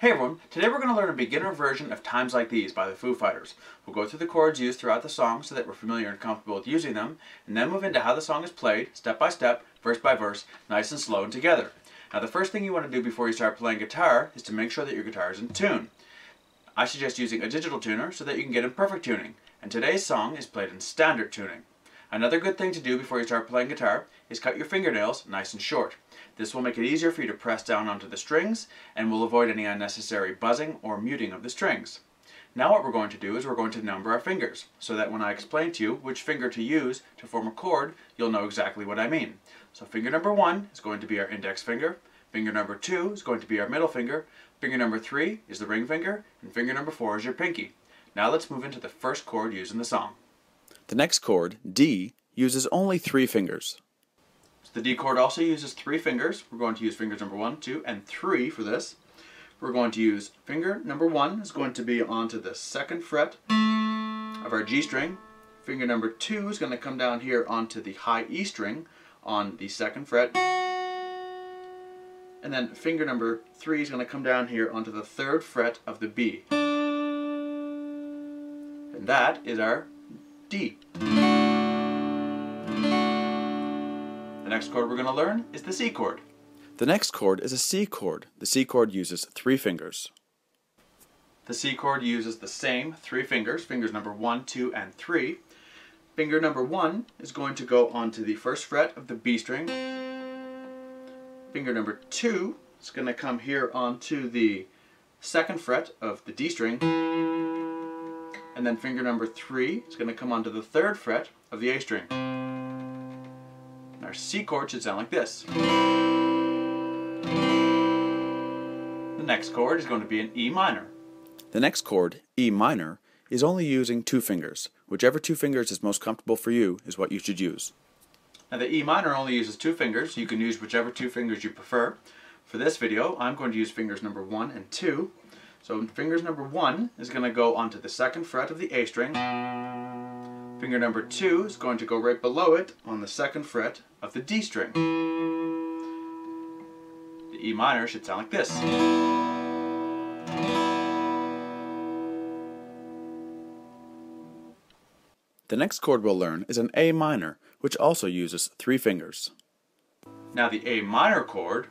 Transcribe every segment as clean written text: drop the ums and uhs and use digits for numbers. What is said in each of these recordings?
Hey everyone, today we're going to learn a beginner version of Times Like These by the Foo Fighters. We'll go through the chords used throughout the song so that we're familiar and comfortable with using them, and then move into how the song is played, step by step, verse by verse, nice and slow and together. Now the first thing you want to do before you start playing guitar is to make sure that your guitar is in tune. I suggest using a digital tuner so that you can get in perfect tuning, and today's song is played in standard tuning. Another good thing to do before you start playing guitar is cut your fingernails nice and short. This will make it easier for you to press down onto the strings and will avoid any unnecessary buzzing or muting of the strings. Now what we're going to do is we're going to number our fingers so that when I explain to you which finger to use to form a chord, you'll know exactly what I mean. So finger number 1 is going to be our index finger, finger number 2 is going to be our middle finger, finger number 3 is the ring finger, and finger number 4 is your pinky. Now let's move into the first chord used in the song. The next chord, D, uses only 3 fingers. So the D chord also uses 3 fingers. We're going to use fingers number 1, 2, and 3 for this. We're going to use finger number 1 is going to be onto the 2nd fret of our G string. Finger number 2 is going to come down here onto the high E string on the 2nd fret. And then finger number 3 is going to come down here onto the 3rd fret of the B. And that is our D. The next chord we're going to learn is the C chord. The next chord is a C chord. The C chord uses 3 fingers. The C chord uses the same 3 fingers, fingers number 1, 2, and 3. Finger number 1 is going to go onto the 1st fret of the B string. Finger number 2 is going to come here onto the 2nd fret of the D string. And then finger number 3 is going to come onto the 3rd fret of the A string. And our C chord should sound like this. The next chord is going to be an E minor. The next chord, E minor, is only using 2 fingers. Whichever 2 fingers is most comfortable for you is what you should use. Now the E minor only uses 2 fingers. You can use whichever 2 fingers you prefer. For this video, I'm going to use fingers number 1 and 2. So fingers number 1 is going to go onto the 2nd fret of the A string. Finger number 2 is going to go right below it on the 2nd fret of the D string. The E minor should sound like this. The next chord we'll learn is an A minor, which also uses 3 fingers. Now the A minor chord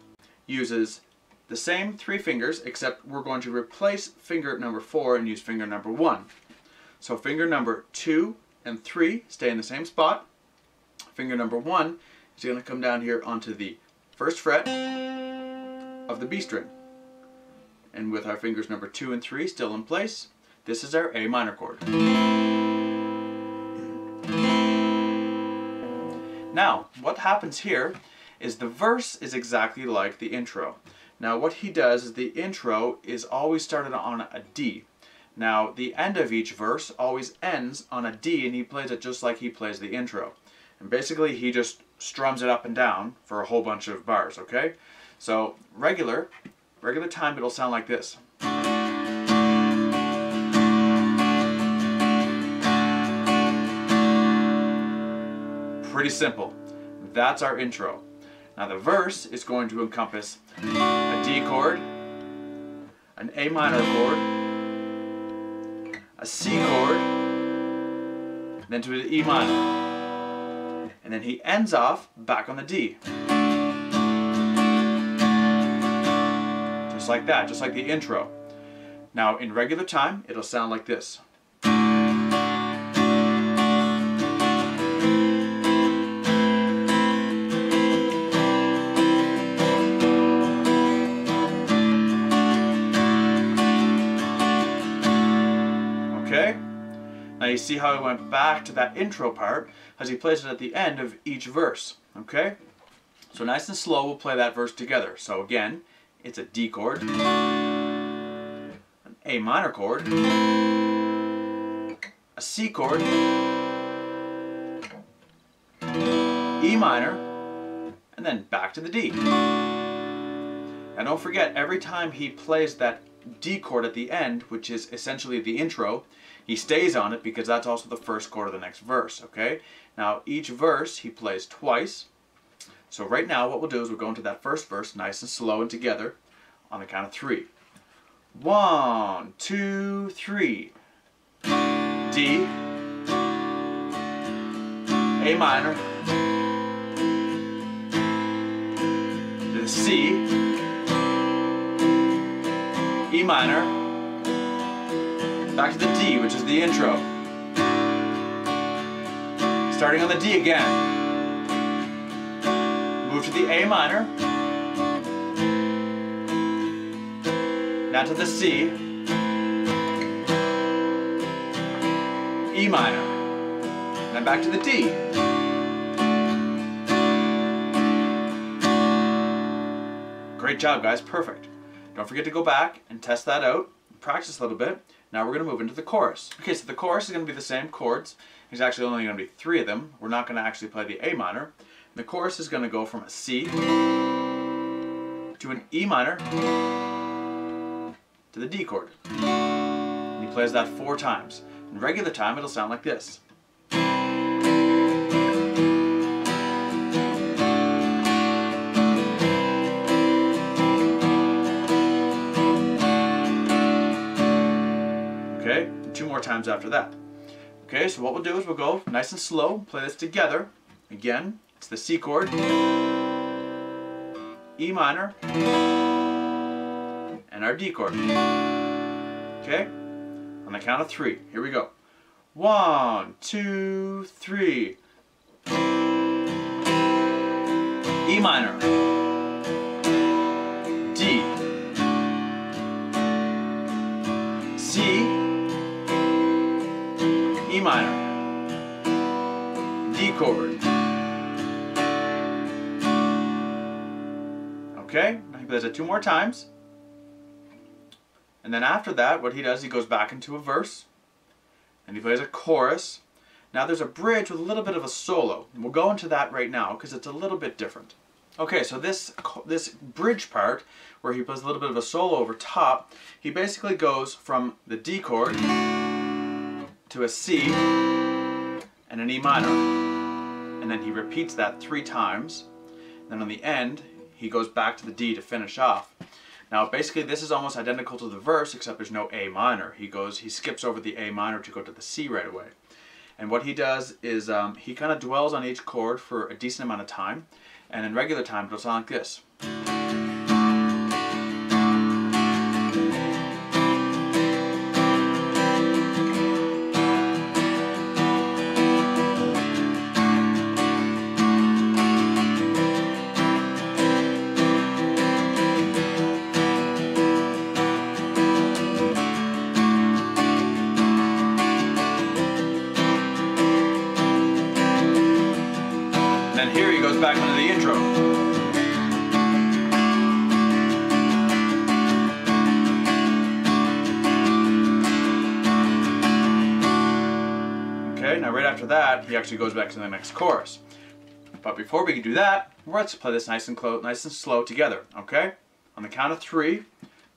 uses the same 3 fingers, except we're going to replace finger number 4 and use finger number 1. So finger number 2 and 3 stay in the same spot. Finger number 1 is going to come down here onto the 1st fret of the B string. And with our fingers number 2 and 3 still in place, this is our A minor chord. Now, what happens here is the verse is exactly like the intro. Now what he does is the intro is always started on a D. Now the end of each verse always ends on a D, and he plays it just like he plays the intro. And basically he just strums it up and down for a whole bunch of bars, okay? So regular time it'll sound like this. Pretty simple. That's our intro. Now the verse is going to encompass a D chord, an A minor chord, a C chord, then to an E minor. And then he ends off back on the D. Just like that, just like the intro. Now in regular time, it'll sound like this. Okay? Now you see how he went back to that intro part as he plays it at the end of each verse. Okay? So nice and slow, we'll play that verse together. So again, it's a D chord, an A minor chord, a C chord, E minor, and then back to the D. Now don't forget, every time he plays that D chord at the end, which is essentially the intro, he stays on it because that's also the first chord of the next verse, okay? Now each verse he plays twice. So right now what we'll do is we'll go into that first verse nice and slow and together on the count of 3. 1, 2, 3. D, A minor, to the C, E minor, back to the D, which is the intro. Starting on the D again. Move to the A minor. Now to the C. E minor. Then back to the D. Great job, guys. Perfect. Don't forget to go back and test that out. Practice a little bit. Now we're going to move into the chorus. Okay, so the chorus is going to be the same chords. There's actually only going to be 3 of them. We're not going to actually play the A minor. The chorus is going to go from a C to an E minor to the D chord. And he plays that 4 times. In regular time, it'll sound like this. Okay, and 2 more times after that. Okay, so what we'll do is we'll go nice and slow, play this together. Again, it's the C chord, E minor, and our D chord. Okay, on the count of 3, here we go. 1, 2, 3. E minor, D, C, E minor, D chord. Okay, he plays it 2 more times. And then after that, what he does, he goes back into a verse. And he plays a chorus. Now there's a bridge with a little bit of a solo. And we'll go into that right now because it's a little bit different. Okay, so this bridge part, where he plays a little bit of a solo over top, he basically goes from the D chord to a C and an E minor. And then he repeats that 3 times. And then on the end, he goes back to the D to finish off. Now basically this is almost identical to the verse, except there's no A minor. He skips over the A minor to go to the C right away. And what he does is he kind of dwells on each chord for a decent amount of time. And in regular time it'll sound like this. And here he goes back into the intro. Okay, now right after that, he actually goes back to the next chorus. But before we can do that, let's play this nice and slow together, okay? On the count of 3, so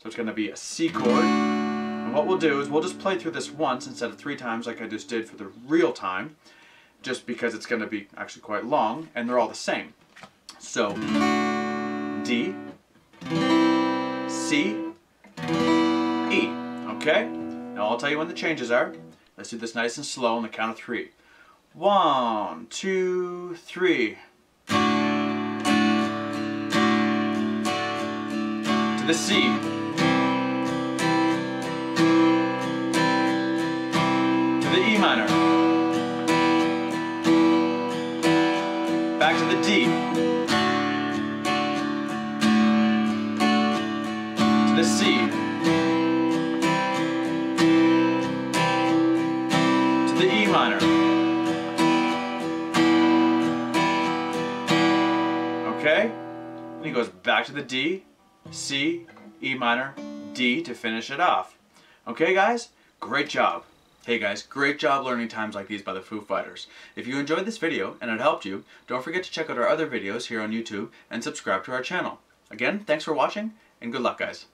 it's going to be a C chord. And what we'll do is we'll just play through this once instead of 3 times like I just did for the real time, just because it's going to be actually quite long, and they're all the same. So, D, C, E, okay? Now I'll tell you when the changes are. Let's do this nice and slow on the count of 3. 1, 2, 3. To the C. To the E minor. Back to the D. To the C. To the E minor. Okay? And he goes back to the D, C, E minor, D to finish it off. Okay guys? Great job. Hey guys, great job learning times like these by the Foo Fighters. If you enjoyed this video and it helped you, don't forget to check out our other videos here on YouTube and subscribe to our channel. Again, thanks for watching and good luck guys.